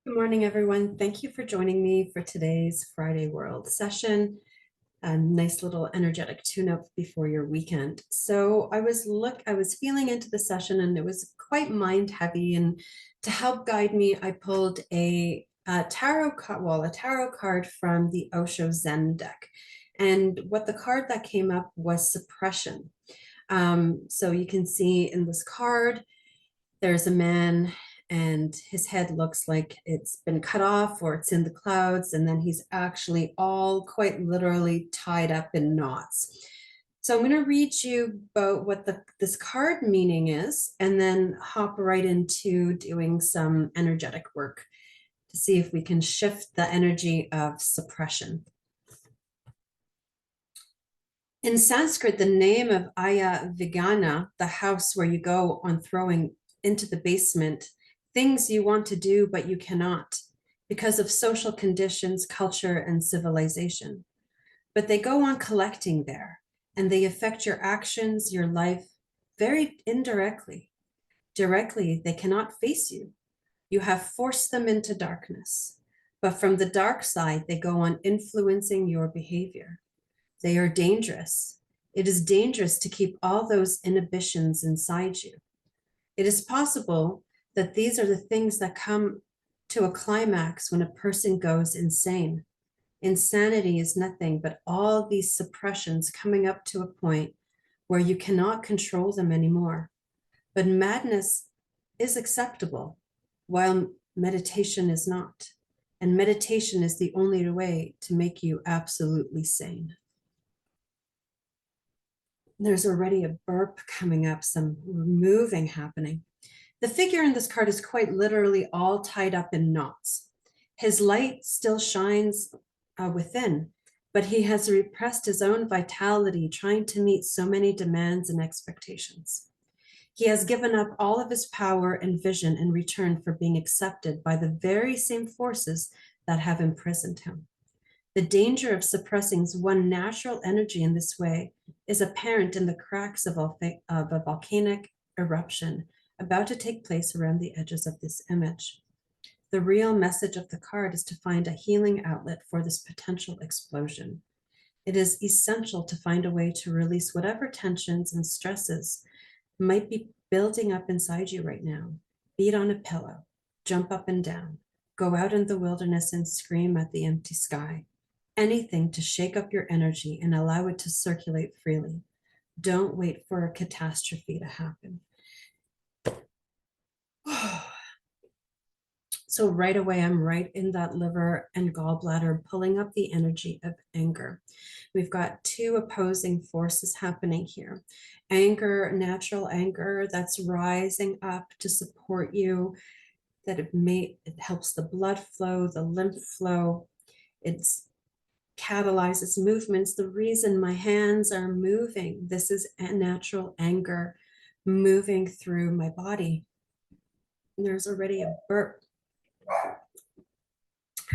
Good morning, everyone. Thank you for joining me for today's Friday World session. A nice little energetic tune-up before your weekend. So I was feeling into the session and it was quite mind heavy. And to help guide me, I pulled a tarot card, a tarot card from the Osho Zen deck. And what the card that came up was suppression. So you can see in this card, there's a man and his head looks like it's been cut off or it's in the clouds, and then he's actually all quite literally tied up in knots. So I'm going to read you about what this card meaning is, and then hop right into doing some energetic work to see if we can shift the energy of suppression. In Sanskrit, the name of Aya Vigana, the house where you go on throwing into the basement things you want to do but you cannot because of social conditions, culture, and civilization. But they go on collecting there, and they affect your actions, your life, very indirectly. Directly, they cannot face you. You have forced them into darkness. But from the dark side, they go on influencing your behavior. They are dangerous. It is dangerous to keep all those inhibitions inside you. It is possible that these are the things that come to a climax when a person goes insane. Insanity is nothing but all these suppressions coming up to a point where you cannot control them anymore. But madness is acceptable, while meditation is not. And meditation is the only way to make you absolutely sane. There's already a burp coming up, some moving happening. The figure in this card is quite literally all tied up in knots. His light still shines within, but he has repressed his own vitality, trying to meet so many demands and expectations. He has given up all of his power and vision in return for being accepted by the very same forces that have imprisoned him. The danger of suppressing one natural energy in this way is apparent in the cracks of a volcanic eruption about to take place around the edges of this image. The real message of the card is to find a healing outlet for this potential explosion. It is essential to find a way to release whatever tensions and stresses might be building up inside you right now. Beat on a pillow, jump up and down, go out in the wilderness and scream at the empty sky. Anything to shake up your energy and allow it to circulate freely. Don't wait for a catastrophe to happen. So right away, I'm right in that liver and gallbladder, pulling up the energy of anger. We've got two opposing forces happening here. Anger, natural anger that's rising up to support you, that it helps the blood flow, the lymph flow. It's catalyzes movements. The reason my hands are moving, this is a natural anger moving through my body. And there's already a burp.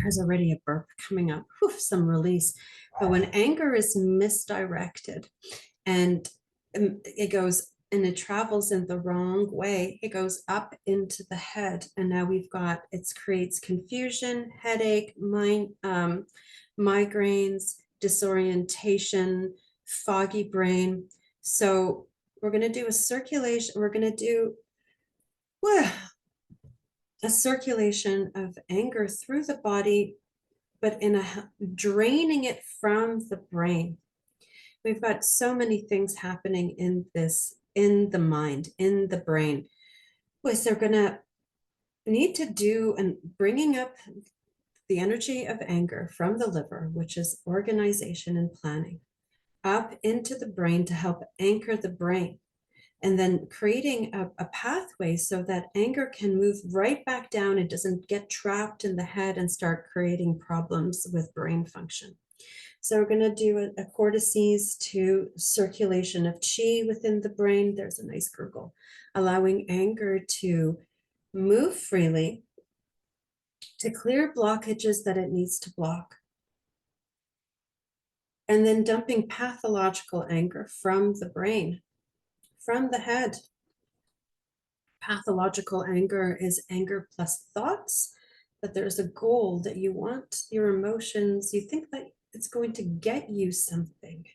There's already a burp coming up. Whew, some release. But when anger is misdirected and it goes and it travels in the wrong way, it goes up into the head. And now it creates confusion, headache, migraines, disorientation, foggy brain. So we're going to do a circulation. We're going to do a circulation of anger through the body, but draining it from the brain. We've got so many things happening in the mind, in the brain. So we're going to need to do and bringing up the energy of anger from the liver, which is organization and planning, up into the brain to help anchor the brain, and then creating a pathway so that anger can move right back down. It doesn't get trapped in the head and start creating problems with brain function. So we're going to do a cortices to circulation of chi within the brain. There's a nice gurgle, allowing anger to move freely, to clear blockages that it needs to block. And then dumping pathological anger from the brain, from the head. Pathological anger is anger plus thoughts that there's a goal that you want your emotions, you think that it's going to get you something.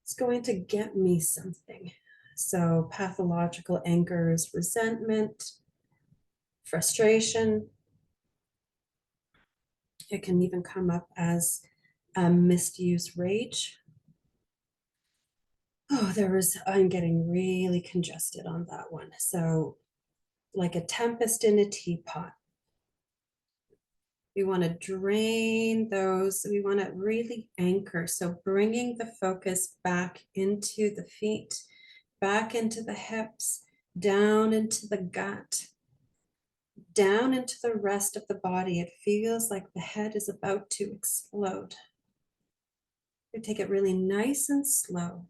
It's going to get me something. So pathological anger is resentment, frustration. It can even come up as misused rage. Oh, I'm getting really congested on that one. So like a tempest in a teapot. We want to drain those. We want to really anchor. So bringing the focus back into the feet, back into the hips, down into the gut, down into the rest of the body. It feels like the head is about to explode. You take it really nice and slow.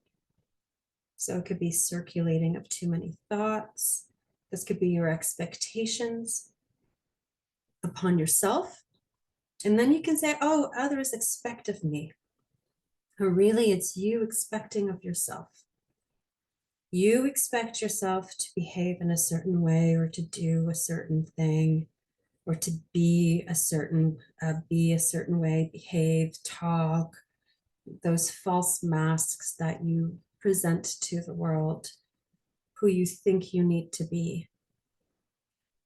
So it could be circulating of too many thoughts. This could be your expectations upon yourself. And then you can say, oh, others expect of me. Or really, it's you expecting of yourself. You expect yourself to behave in a certain way, or to do a certain thing, or to be a certain way, behave, talk, those false masks that you present to the world, who you think you need to be.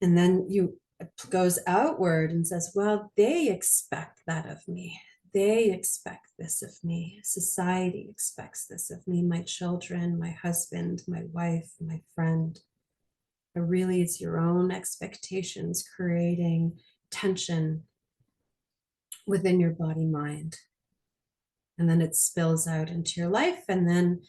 And then it goes outward and says, well, they expect that of me. They expect this of me. Society expects this of me, my children, my husband, my wife, my friend. But really, it's your own expectations creating tension within your body mind. And then it spills out into your life. And then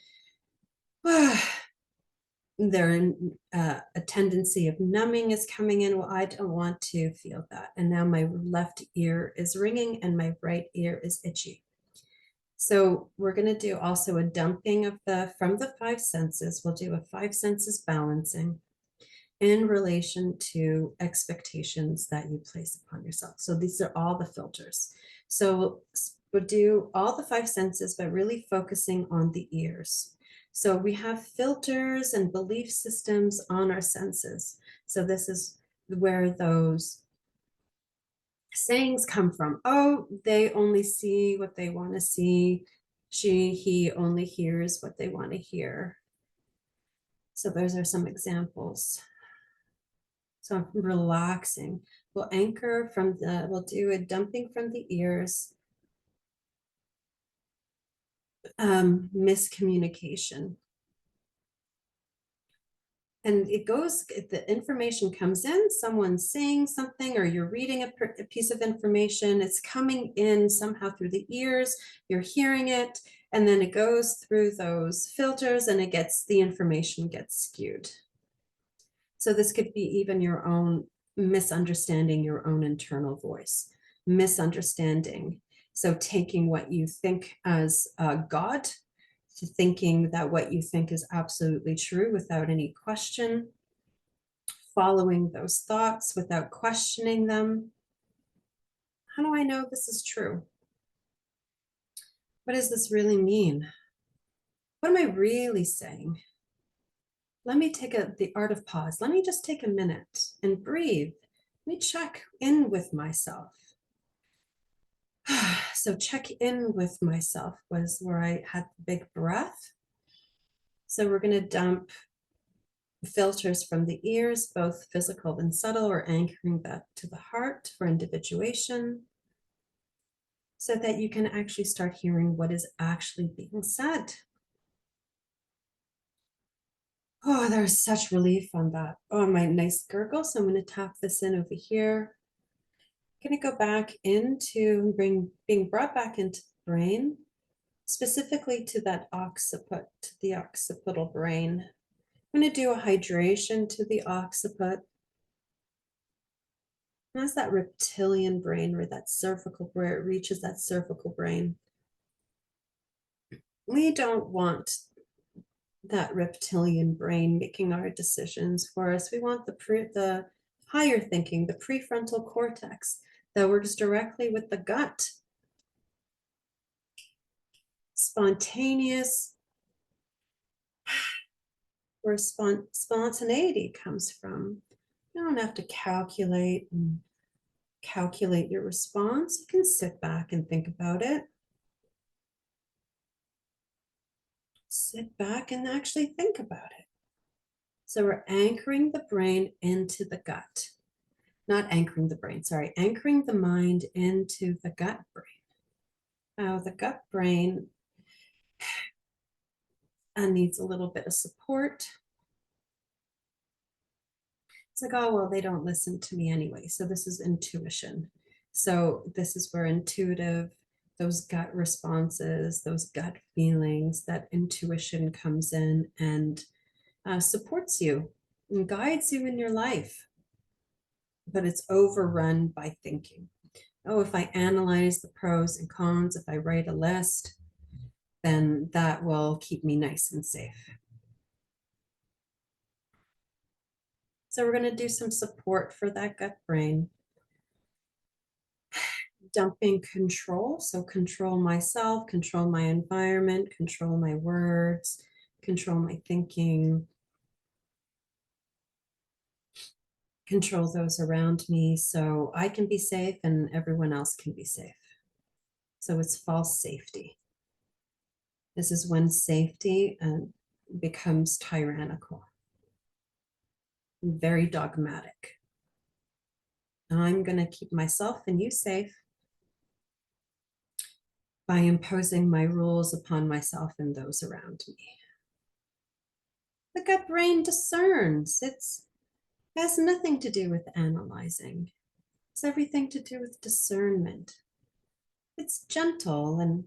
a tendency of numbing is coming in. Well, I don't want to feel that. And now my left ear is ringing and my right ear is itchy. So we're going to do also a dumping of from the five senses. We'll do a five senses balancing in relation to expectations that you place upon yourself. So these are all the filters. So we'll do all the five senses, but really focusing on the ears. So we have filters and belief systems on our senses. So this is where those sayings come from. Oh, they only see what they want to see. He only hears what they want to hear. So those are some examples. So I'm relaxing. We'll anchor we'll do a dumping from the ears. Miscommunication. And the information comes in, someone's saying something, or you're reading a piece of information, it's coming in somehow through the ears, you're hearing it, and then it goes through those filters and the information gets skewed. So this could be even your own misunderstanding your own internal voice, misunderstanding. So taking what you think as God, to thinking that what you think is absolutely true without any question, following those thoughts without questioning them. How do I know this is true? What does this really mean? What am I really saying? Let me take the art of pause. Let me just take a minute and breathe. Let me check in with myself. So check in with myself was where I had the big breath. So we're going to dump filters from the ears, both physical and subtle, or anchoring that to the heart for individuation, so that you can actually start hearing what is actually being said. Oh, there's such relief on that. Oh, my nice gurgle. So I'm going to tap this in over here. I'm going to go back into being brought back into the brain, specifically to that occiput, to the occipital brain. I'm going to do a hydration to the occiput. That's that reptilian brain, or that cervical, where it reaches that cervical brain. We don't want that reptilian brain making our decisions for us. We want the higher thinking, the prefrontal cortex that works directly with the gut. Spontaneous, where spontaneity comes from. You don't have to calculate and calculate your response. You can sit back and think about it. Sit back and actually think about it. So we're anchoring the brain into the gut. Not anchoring the brain, sorry, anchoring the mind into the gut brain. Now the gut brain needs a little bit of support. It's like, oh, well, they don't listen to me anyway. So this is intuition. So this is where intuitive, those gut responses, those gut feelings, that intuition comes in and supports you and guides you in your life. But it's overrun by thinking. Oh, if I analyze the pros and cons, if I write a list, then that will keep me nice and safe. So we're going to do some support for that gut brain. Dumping control. So control myself, control my environment, control my words, control my thinking, control those around me so I can be safe and everyone else can be safe. So it's false safety. This is when safety becomes tyrannical, very dogmatic. I'm going to keep myself and you safe by imposing my rules upon myself and those around me. The gut brain discerns. It has nothing to do with analyzing. It's everything to do with discernment. It's gentle and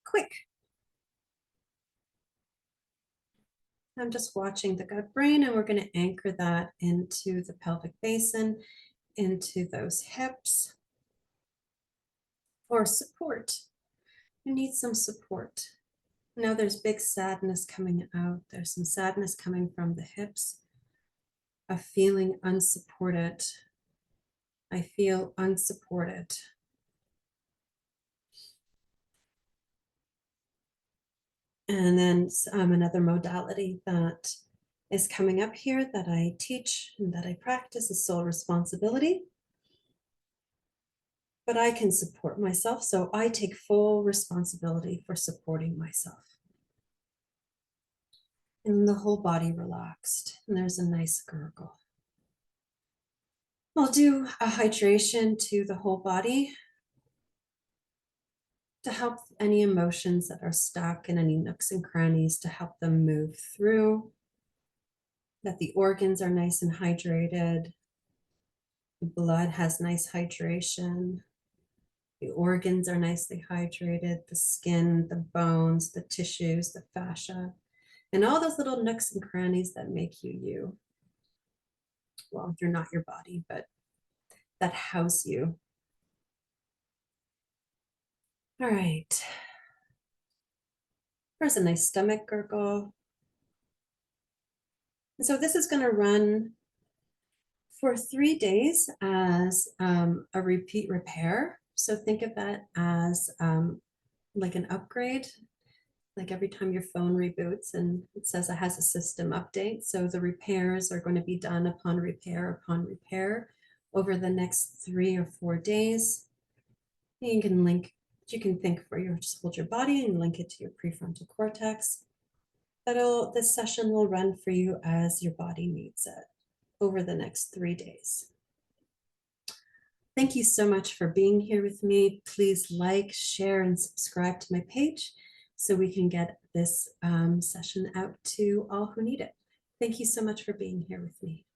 quick. I'm just watching the gut brain, and we're going to anchor that into the pelvic basin, into those hips for support. You need some support. Now there's big sadness coming out. There's some sadness coming from the hips, of feeling unsupported. I feel unsupported. And then another modality that is coming up here that I teach and that I practice is soul responsibility. But I can support myself, so I take full responsibility for supporting myself. And the whole body relaxed, and there's a nice gurgle. I'll do a hydration to the whole body to help any emotions that are stuck in any nooks and crannies, to help them move through, that the organs are nice and hydrated. The blood has nice hydration. The organs are nicely hydrated, the skin, the bones, the tissues, the fascia, and all those little nooks and crannies that make you you. Well, you're not your body, but that house you. All right. There's a nice stomach gurgle. And so this is going to run for 3 days as a repeat repair. So think of that as like an upgrade, like every time your phone reboots and it says it has a system update. So the repairs are going to be done upon repair over the next 3 or 4 days. You can think for your, just hold your body and link it to your prefrontal cortex. This session will run for you as your body needs it over the next 3 days. Thank you so much for being here with me. Please like, share, and subscribe to my page so we can get this session out to all who need it. Thank you so much for being here with me.